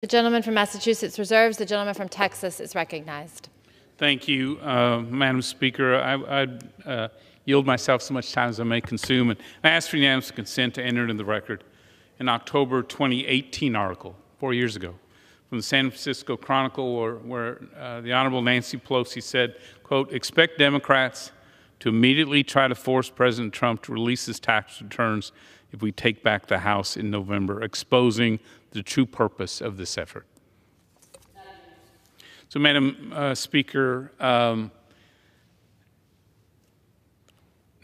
The gentleman from Massachusetts reserves. The gentleman from Texas is recognized. Thank you, Madam Speaker. I yield myself so much time as I may consume, and I ask for unanimous consent to enter into the record an October 2018 article, 4 years ago, from the San Francisco Chronicle, where the Honorable Nancy Pelosi said, quote, "Expect Democrats to immediately try to force President Trump to release his tax returns if we take back the House in November, exposing the true purpose of this effort." So, Madam Speaker,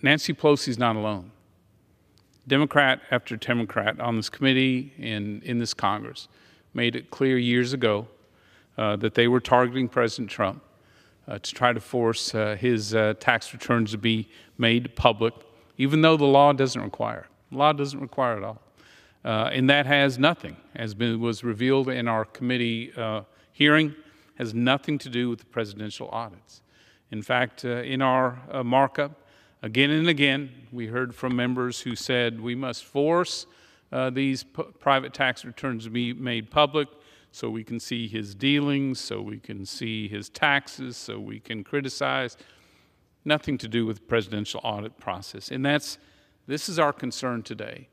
Nancy Pelosi is not alone. Democrat after Democrat on this committee and in this Congress made it clear years ago that they were targeting President Trump to try to force his tax returns to be made public, even though the law doesn't require it. The law doesn't require it at all. And that has nothing, as was revealed in our committee hearing, has nothing to do with the presidential audits. In fact, in our markup, again and again, we heard from members who said we must force these private tax returns to be made public so we can see his dealings, so we can see his taxes, so we can criticize. Nothing to do with the presidential audit process. And this is our concern today,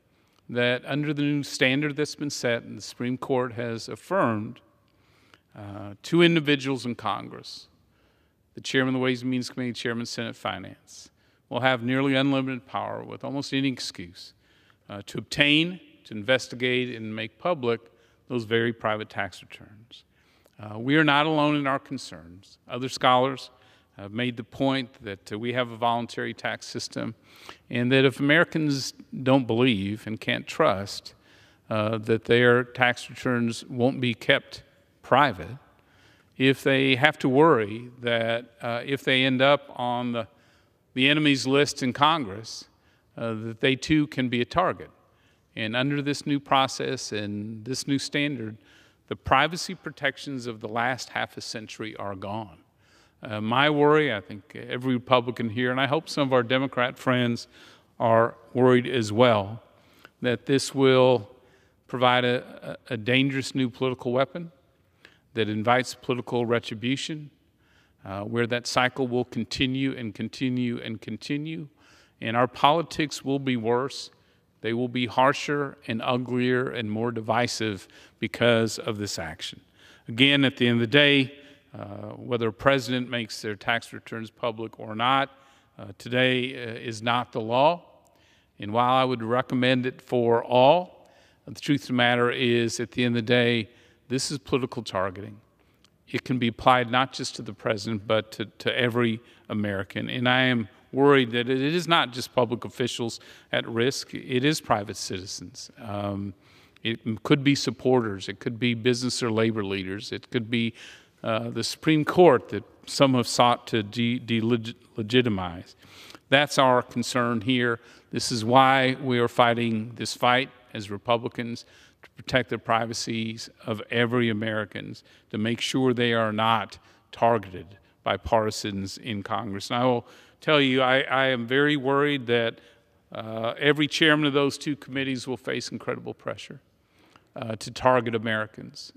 that under the new standard that's been set and the Supreme Court has affirmed, two individuals in Congress, the chairman of the Ways and Means Committee, chairman of Senate Finance, will have nearly unlimited power with almost any excuse to obtain, to investigate, and make public those very private tax returns. We are not alone in our concerns. Other scholars have made the point that we have a voluntary tax system, and that if Americans don't believe and can't trust that their tax returns won't be kept private, if they have to worry that if they end up on the enemies list in Congress, that they too can be a target. And under this new process and this new standard, the privacy protections of the last half a century are gone. My worry, I think every Republican here, and I hope some of our Democrat friends are worried as well, that this will provide a dangerous new political weapon that invites political retribution, where that cycle will continue and continue and continue, and our politics will be worse. They will be harsher and uglier and more divisive because of this action. Again, at the end of the day, whether a president makes their tax returns public or not, today is not the law. And while I would recommend it for all, the truth of the matter is, at the end of the day, this is political targeting. It can be applied not just to the president, but to every American. And I am worried that it is not just public officials at risk, it is private citizens. It could be supporters, it could be business or labor leaders, it could be the Supreme Court that some have sought to delegitimize. That's our concern here. This is why we are fighting this fight as Republicans, to protect the privacies of every American, to make sure they are not targeted by partisans in Congress. And I will tell you, I am very worried that every chairman of those two committees will face incredible pressure to target Americans,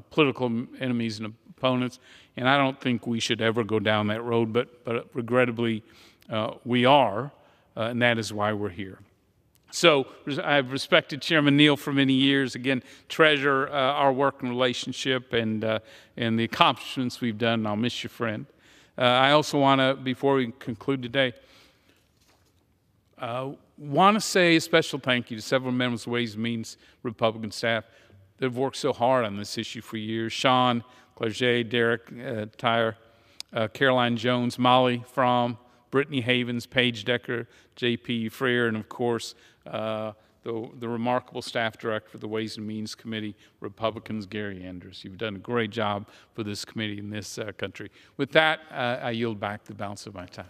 political enemies and opponents, and I don't think we should ever go down that road, but regrettably we are, and that is why we're here. So I've respected Chairman Neal for many years. Again, treasure our working relationship and the accomplishments we've done, and I'll miss you, friend. I also want to, before we conclude today, want to say a special thank you to several members of Ways and Means Republican staff that have worked so hard on this issue for years. Sean, Clerget, Derek Tyre, Caroline Jones, Molly Fromm, Brittany Havens, Paige Decker, J.P. Freer, and of course, the remarkable staff director of the Ways and Means Committee, Republicans, Gary Andrews. You've done a great job for this committee in this country. With that, I yield back the balance of my time.